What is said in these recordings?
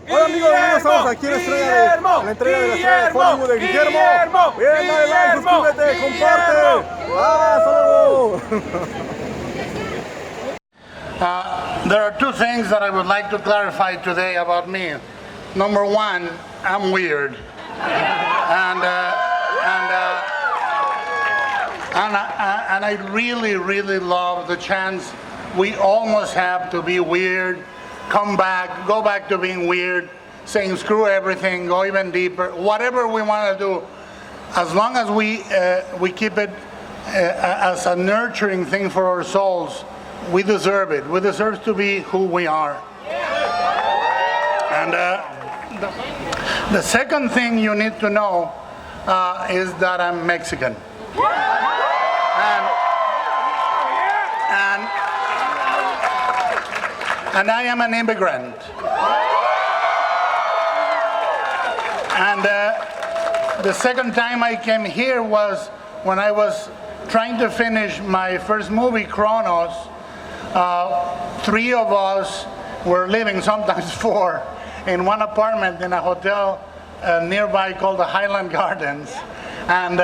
Hola amigos, estamos aquí en la entrega de la estrella de Hollywood de Guillermo. Bien, dale like, suscríbete, comparte. Hasta luego. There are two things that I would like to clarify today about me. Number one, I'm weird, and I really love the chance we almost have to be weird, come back, go back to being weird, saying screw everything, go even deeper, whatever we want to do, as long as we keep it as a nurturing thing for our souls. We deserve it. We deserve to be who we are. And the second thing you need to know is that I'm Mexican. And I am an immigrant. And the second time I came here was when I was trying to finish my first movie, Kronos. Three of us were living, sometimes four, in one apartment in a hotel nearby called the Highland Gardens. And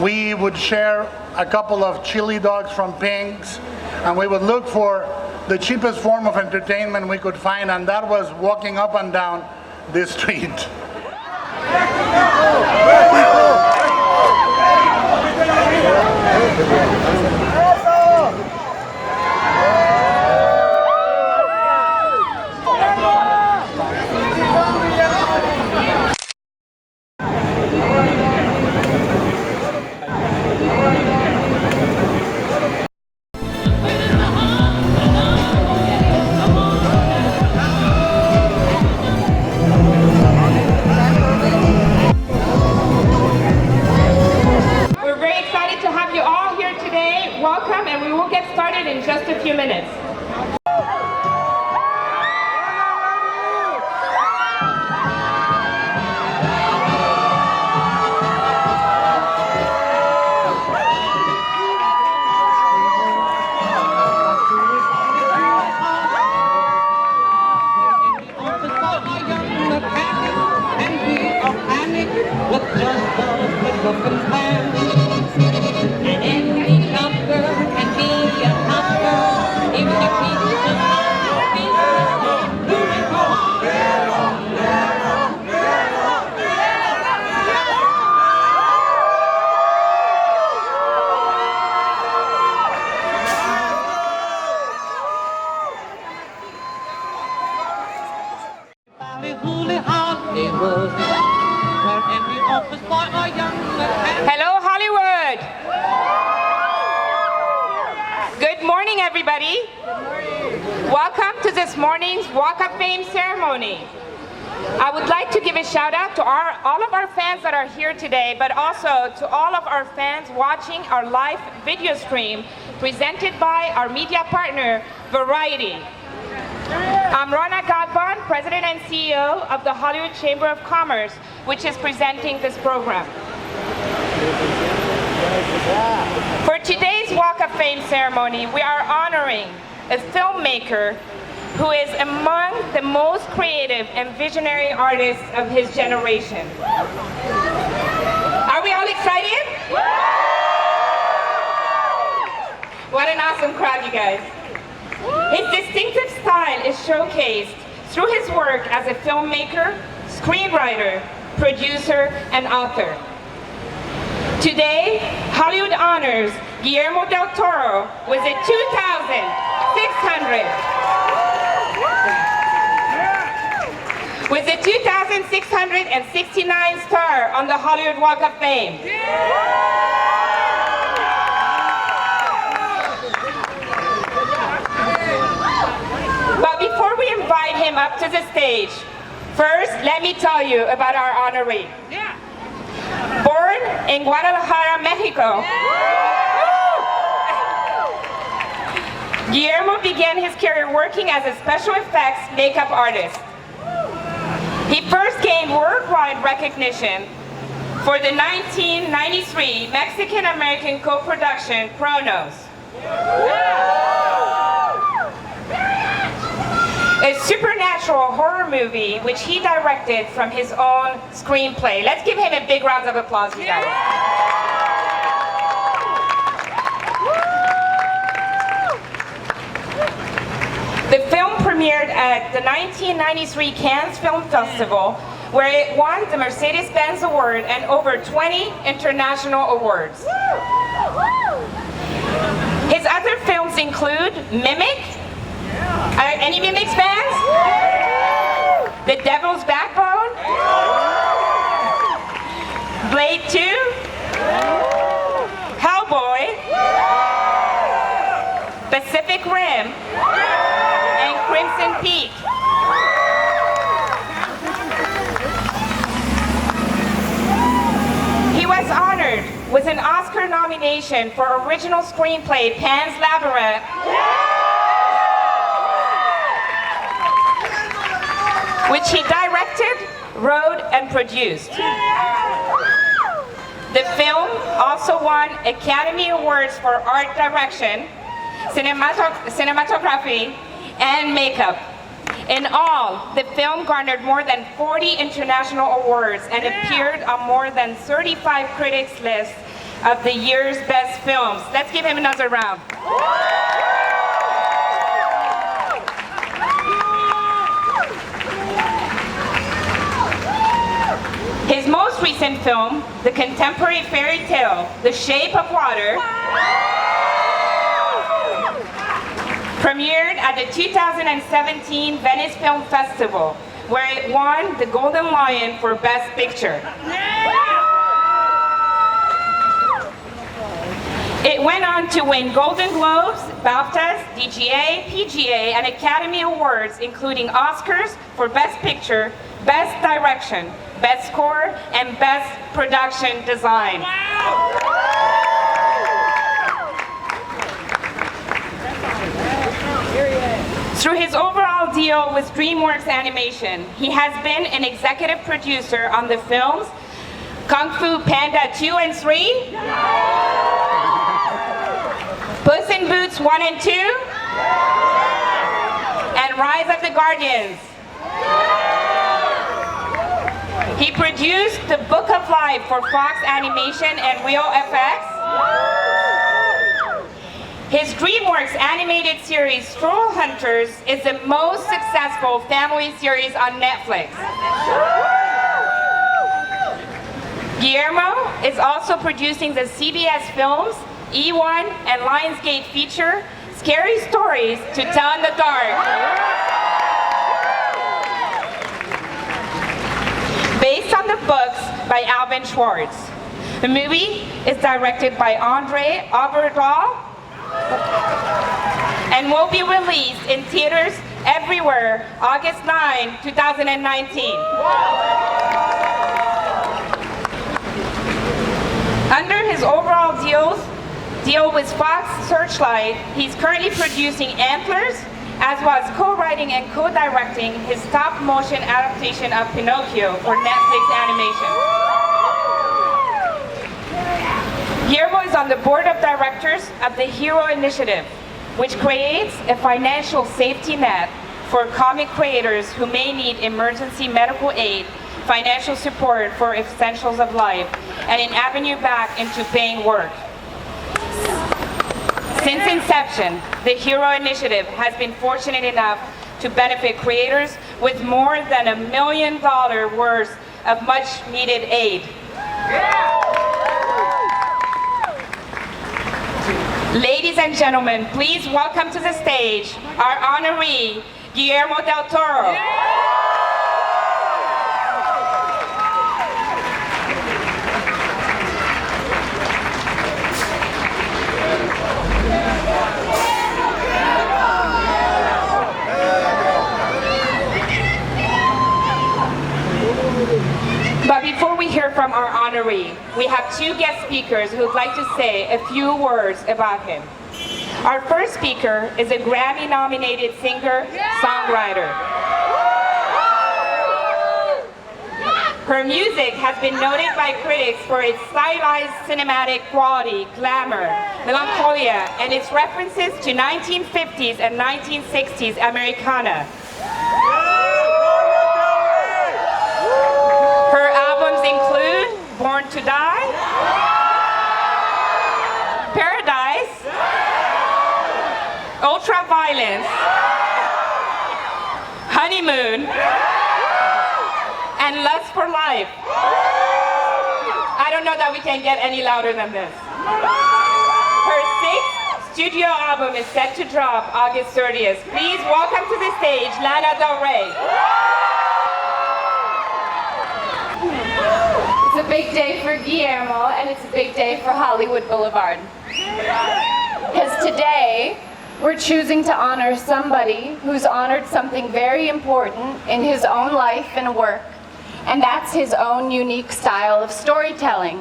we would share a couple of chili dogs from Pink's, and we would look for the cheapest form of entertainment we could find, and that was walking up and down this street. In just a few minutes. Hello, Hollywood. Good morning, everybody. Good morning. Welcome to this morning's Walk of Fame ceremony. I would like to give a shout out to all of our fans that are here today, but also to all of our fans watching our live video stream presented by our media partner, Variety. I'm Rana Gadban, President and CEO of the Hollywood Chamber of Commerce, which is presenting this program. For today's Walk of Fame ceremony, we are honoring a filmmaker who is among the most creative and visionary artists of his generation. Are we all excited? What an awesome crowd, you guys. His distinctive style is showcased through his work as a filmmaker, screenwriter, producer, and author. Today, Hollywood honors Guillermo del Toro with a 2,669 star on the Hollywood Walk of Fame. But before we invite him up to the stage, first let me tell you about our honoree. Born in Guadalajara, Mexico, Guillermo began his career working as a special effects makeup artist. He first gained worldwide recognition for the 1993 Mexican-American co-production Kronos. A supernatural supernatural horror movie which he directed from his own screenplay. Let's give him a big round of applause, you guys. The film premiered at the 1993 Cannes Film Festival, where it won the Mercedes-Benz Award and over 20 international awards. His other films include Mimic. Are any Mimics fans? The Devil's Backbone. Blade 2. Hellboy. Pacific Rim. And Crimson Peak. He was honored with an Oscar nomination for original screenplay Pan's Labyrinth, which he directed, wrote, and produced. The film also won Academy Awards for art direction, cinematography, and makeup. In all, the film garnered more than 40 international awards and appeared on more than 35 critics' lists of the year's best films. Let's give him another round. His most recent film, the contemporary fairy tale, The Shape of Water, premiered at the 2017 Venice Film Festival, where it won the Golden Lion for Best Picture. It went on to win Golden Globes, BAFTAs, DGA, PGA, and Academy Awards, including Oscars for Best Picture, Best Direction, Best Score, and Best Production Design. Through his overall deal with DreamWorks Animation, he has been an executive producer on the films Kung Fu Panda 2 and 3, Puss in Boots 1 and 2, and Rise of the Guardians. He produced The Book of Life for Fox Animation and Wheel FX. His DreamWorks animated series, Stroll Hunters, is the most successful family series on Netflix. Guillermo is also producing the CBS Films, E1, and Lionsgate feature, Scary Stories to Tell in the Dark. Based on the books by Alvin Schwartz. The movie is directed by Andre Auberdahl and will be released in theaters everywhere August 9, 2019. Under his overall deal with Fox Searchlight, he's currently producing Antlers, as well as co-writing and co-directing his stop-motion adaptation of Pinocchio for Netflix Animation. Guillermo is on the board of directors of the Hero Initiative, which creates a financial safety net for comic creators who may need emergency medical aid, financial support for essentials of life, and an avenue back into paying work. Since inception, the Hero Initiative has been fortunate enough to benefit creators with more than $1 million worth of much-needed aid. Ladies and gentlemen, please welcome to the stage our honoree, Guillermo del Toro. But before we hear from our honoree, we have two guest speakers who'd like to say a few words about him. Our first speaker is a Grammy-nominated singer-songwriter. Her music has been noted by critics for its stylized cinematic quality, glamour, melancholia, and its references to 1950s and 1960s Americana. to die, paradise, ultra-violence, honeymoon, and lust for life. I don't know that we can get any louder than this. Her 6th studio album is set to drop August 30th. Please welcome to the stage Lana Del Rey. It's a big day for Guillermo, and it's a big day for Hollywood Boulevard. Because today, we're choosing to honor somebody who's honored something very important in his own life and work, and that's his own unique style of storytelling.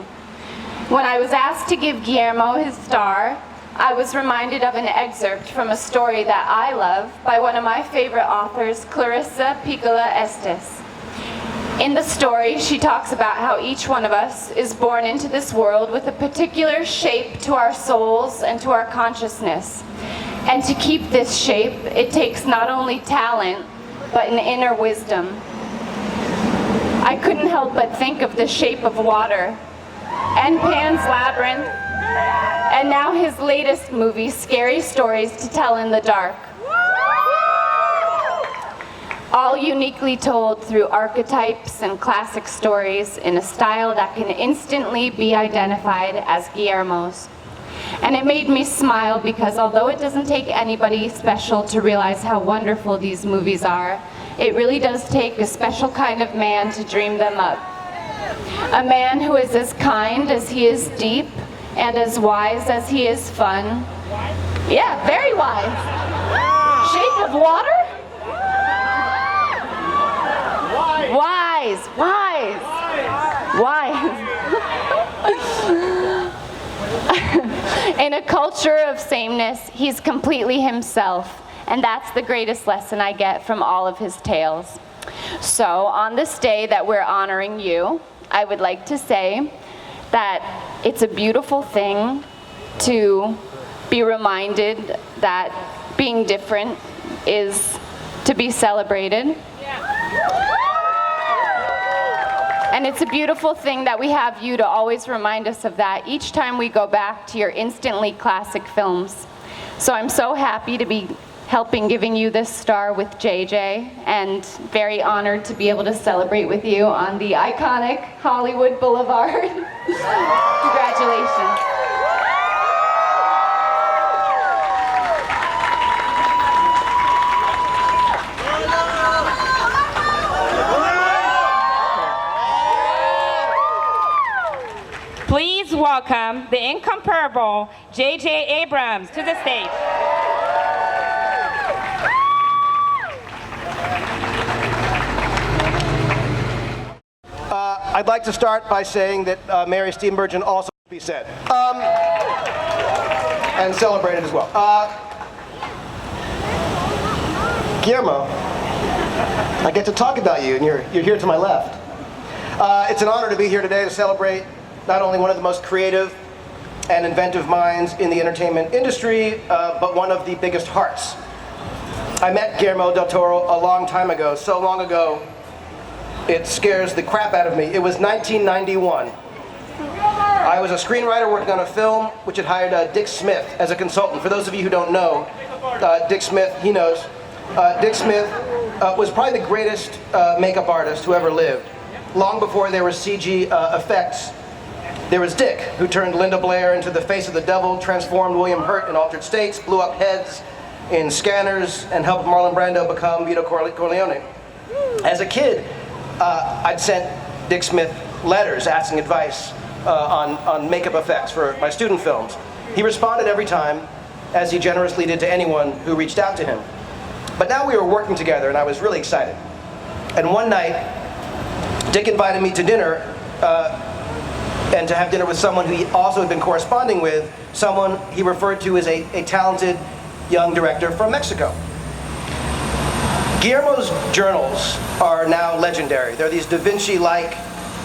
When I was asked to give Guillermo his star, I was reminded of an excerpt from a story that I love by one of my favorite authors, Clarissa Pinkola Estes. In the story, she talks about how each one of us is born into this world with a particular shape to our souls and to our consciousness. And to keep this shape, it takes not only talent, but an inner wisdom. I couldn't help but think of The Shape of Water, and Pan's Labyrinth, and now his latest movie, Scary Stories to Tell in the Dark. All uniquely told through archetypes and classic stories in a style that can instantly be identified as Guillermo's. And it made me smile because although it doesn't take anybody special to realize how wonderful these movies are, it really does take a special kind of man to dream them up. A man who is as kind as he is deep and as wise as he is fun. Yeah, very wise. Shape of Water? Wise, wise, wise. In a culture of sameness, he's completely himself, and that's the greatest lesson I get from all of his tales. So, on this day that we're honoring you, I would like to say that it's a beautiful thing to be reminded that being different is to be celebrated. And it's a beautiful thing that we have you to always remind us of that each time we go back to your instantly classic films. So I'm so happy to be helping giving you this star with JJ, and very honored to be able to celebrate with you on the iconic Hollywood Boulevard. Congratulations. Please welcome the incomparable J.J. Abrams to the stage. I'd like to start by saying that Mary Steenburgen also be said. And celebrated as well. Guillermo, I get to talk about you, and you're here to my left. It's an honor to be here today to celebrate not only one of the most creative and inventive minds in the entertainment industry, but one of the biggest hearts. I met Guillermo del Toro a long time ago, so long ago, it scares the crap out of me. It was 1991. I was a screenwriter working on a film which had hired Dick Smith as a consultant. For those of you who don't know, Dick Smith, he knows. Dick Smith was probably the greatest makeup artist who ever lived. Long before there were CG effects, there was Dick, who turned Linda Blair into the face of the devil, transformed William Hurt in Altered States, blew up heads in Scanners, and helped Marlon Brando become Vito Corleone. As a kid, I'd sent Dick Smith letters asking advice on makeup effects for my student films. He responded every time, as he generously did to anyone who reached out to him. But now we were working together, and I was really excited. And one night, Dick invited me to dinner, and to have dinner with someone who he also had been corresponding with, someone he referred to as a talented young director from Mexico. Guillermo's journals are now legendary. They're these Da Vinci-like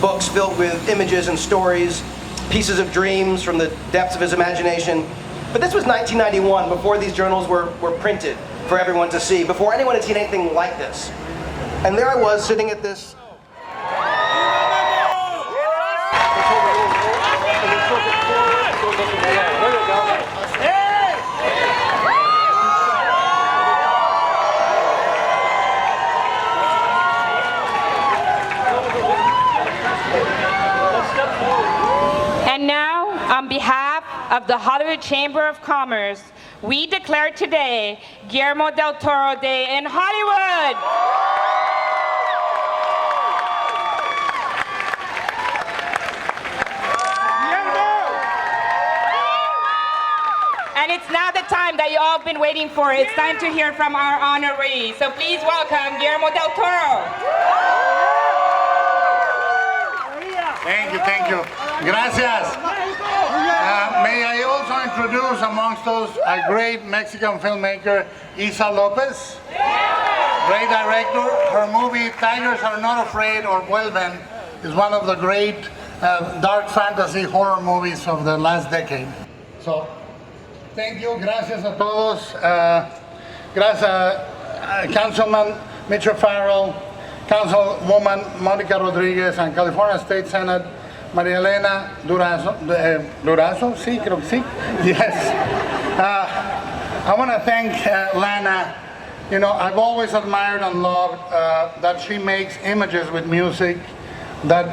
books filled with images and stories, pieces of dreams from the depths of his imagination. But this was 1991, before these journals were printed for everyone to see, before anyone had seen anything like this. And there I was, sitting at this of the Hollywood Chamber of Commerce, we declare today Guillermo del Toro Day in Hollywood. And it's now the time that you all have been waiting for. It's time to hear from our honorees. So please welcome Guillermo del Toro. Thank you. Gracias. May I also introduce amongst those a great Mexican filmmaker, Isa Lopez. Great director. Her movie, Tigers Are Not Afraid or Vuelven, is one of the great dark fantasy horror movies of the last decade. So, thank you, gracias a todos. Gracias, Councilman Mitchell Farrell, Councilwoman Monica Rodriguez, and California State Senate Maria Elena Durazo. Durazo? Sí, creo que sí. Yes. I want to thank Lana. You know, I've always admired and loved that she makes images with music, that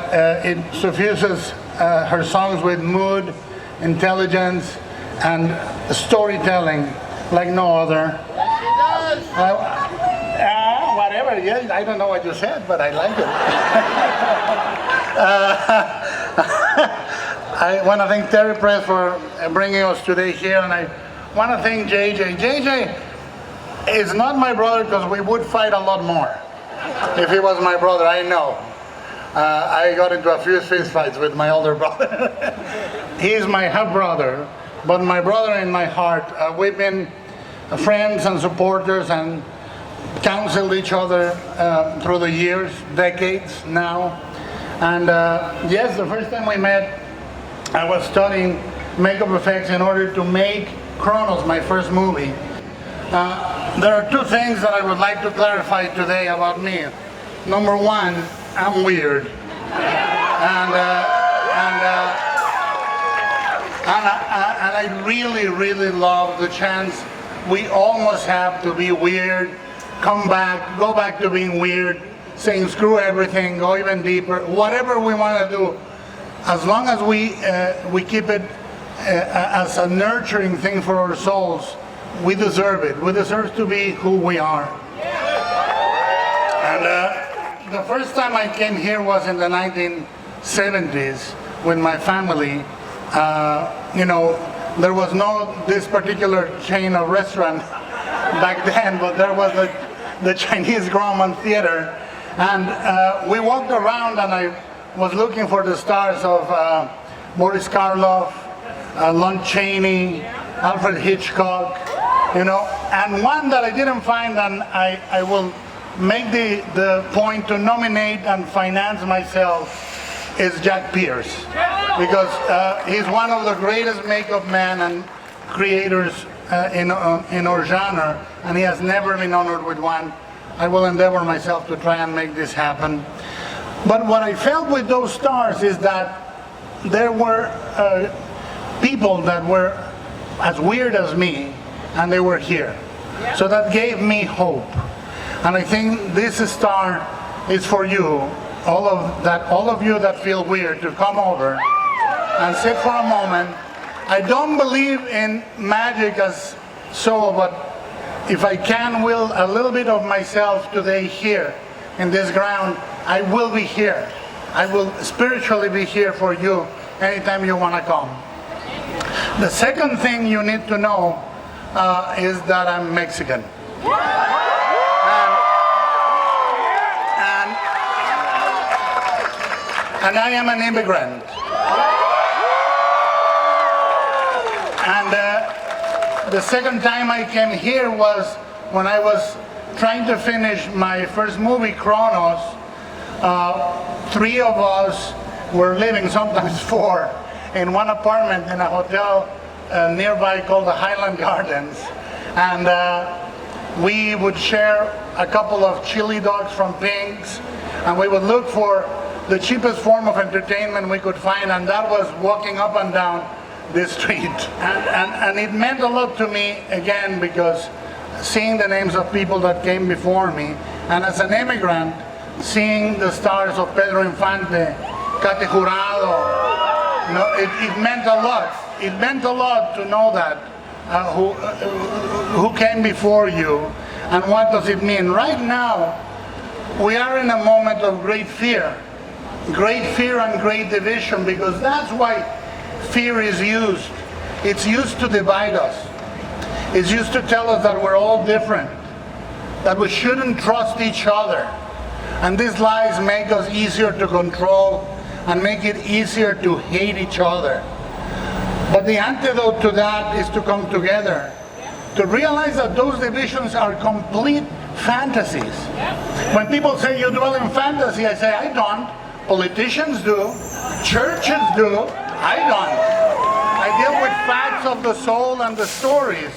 it suffuses her songs with mood, intelligence, and storytelling like no other. Whatever, yeah, I don't know what you said, but I like it. I want to thank Terry Press for bringing us today here, and I want to thank JJ. JJ is not my brother because we would fight a lot more if he was my brother, I know. I got into a few fist fights with my older brother. He's my half brother, but my brother in my heart. We've been friends and supporters and counseled each other through the years, decades now. And yes, the first time we met, I was studying makeup effects in order to make Kronos, my first movie. There are two things that I would like to clarify today about me. Number one, I'm weird. And I really, really love the chance we almost have to be weird, come back, go back to being weird, saying screw everything, go even deeper, whatever we want to do, as long as we keep it as a nurturing thing for our souls, we deserve it. We deserve to be who we are. And the first time I came here was in the 1970s with my family. You know, there was no this particular chain of restaurant back then, but there was the Chinese Grauman Theater. And we walked around and I was looking for the stars of Boris Karloff, Lon Chaney, Alfred Hitchcock, you know, and one that I didn't find, and I will make the point to nominate and finance myself, is Jack Pierce, because he's one of the greatest makeup men and creators in our genre, and he has never been honored with one. I will endeavor myself to try and make this happen. But what I felt with those stars is that there were people that were as weird as me, and they were here. So that gave me hope. And I think this star is for you, all of you that feel weird, to come over and sit for a moment. I don't believe in magic as so, but if I can will a little bit of myself today here in this ground, I will be here. I will spiritually be here for you anytime you want to come. The second thing you need to know is that I'm Mexican. And I am an immigrant. And the second time I came here was when I was trying to finish my first movie, Kronos. 3 of us were living, sometimes 4, in one apartment in a hotel nearby called the Highland Gardens. And we would share a couple of chili dogs from Pink's, and we would look for the cheapest form of entertainment we could find, and that was walking up and down this street. And it meant a lot to me, again, because seeing the names of people that came before me, and as an immigrant, seeing the stars of Pedro Infante, Cate Jurado, you know, it meant a lot. it meant a lot to know that, who came before you, and what does it mean. Right now, we are in a moment of great fear and great division, because that's why fear is used. It's used to divide us. It's used to tell us that we're all different, that we shouldn't trust each other. And these lies make us easier to control and make it easier to hate each other. But the antidote to that is to come together, to realize that those divisions are complete fantasies. When people say you dwell in fantasy, I say I don't. Politicians do, churches do, I don't. I deal with facts of the soul and the stories.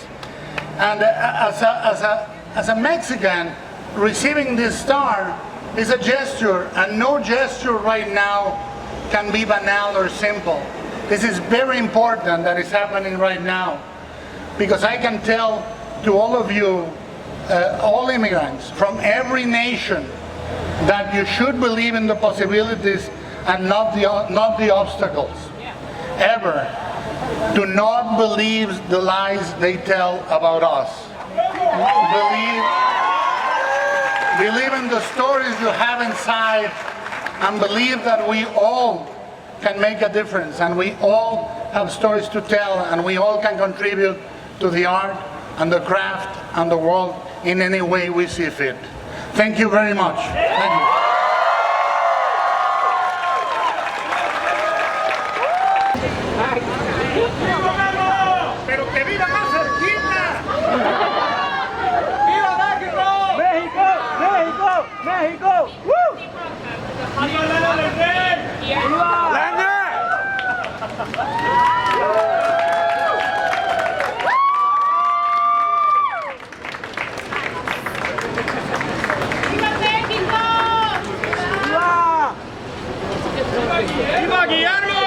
And as a Mexican, receiving this star is a gesture, and no gesture right now can be banal or simple. This is very important that is happening right now, because I can tell to all of you, all immigrants from every nation, that you should believe in the possibilities and not the obstacles. Ever. Do not believe the lies they tell about us. Believe in the stories you have inside, and believe that we all can make a difference, and we all have stories to tell, and we all can contribute to the art and the craft and the world in any way we see fit. Thank you very much. Thank you. Pero que viva más cerquita. ¡Viva México! ¡México! ¡México! ¡México! ¡Woo! ¡Viva! ¡Lende! ¡Viva Guillermo!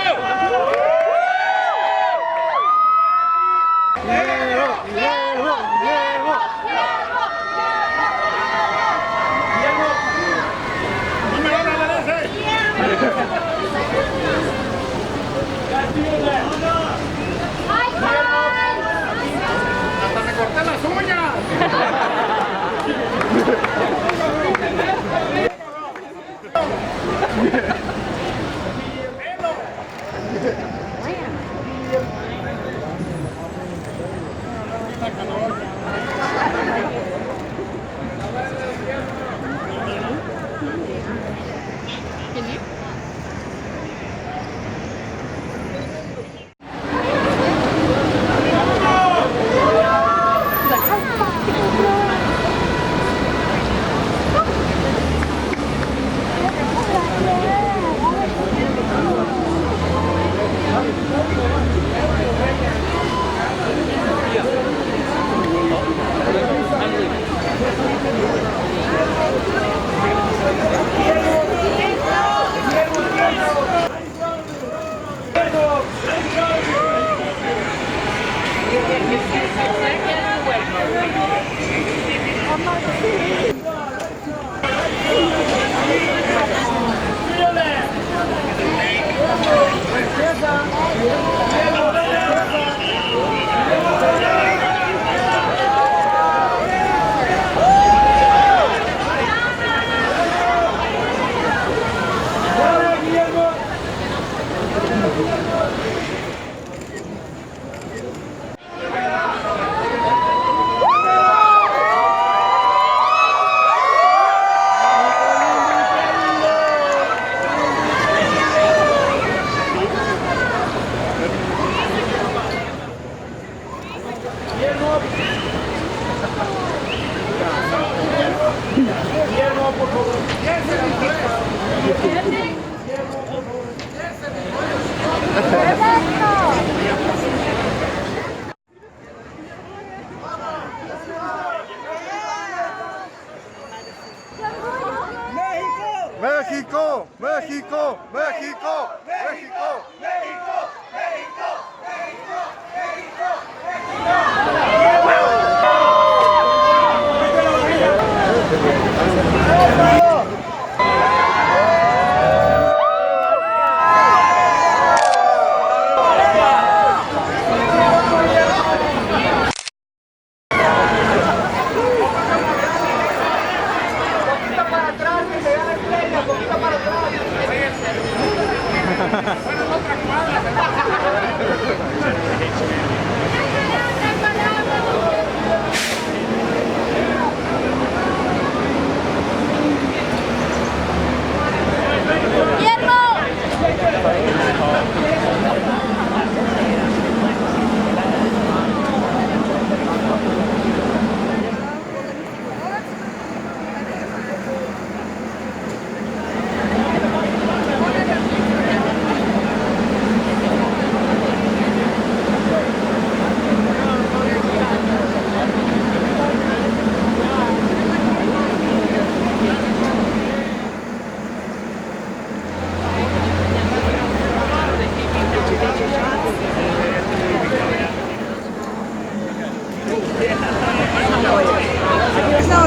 ¡Hasta me corté las uñas! México, México, México, México, México, México, México, México,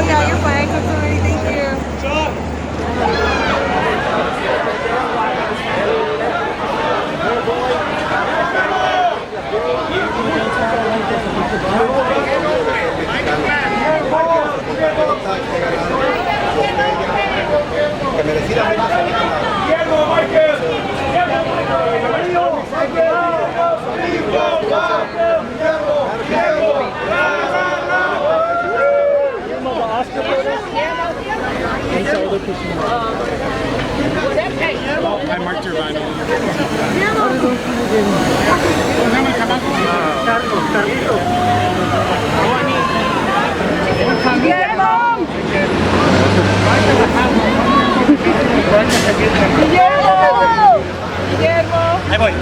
Oh yeah, your flag looks already. Thank you. Que merecidamente se I marked your vinyl. Guillermo! Ahí voy.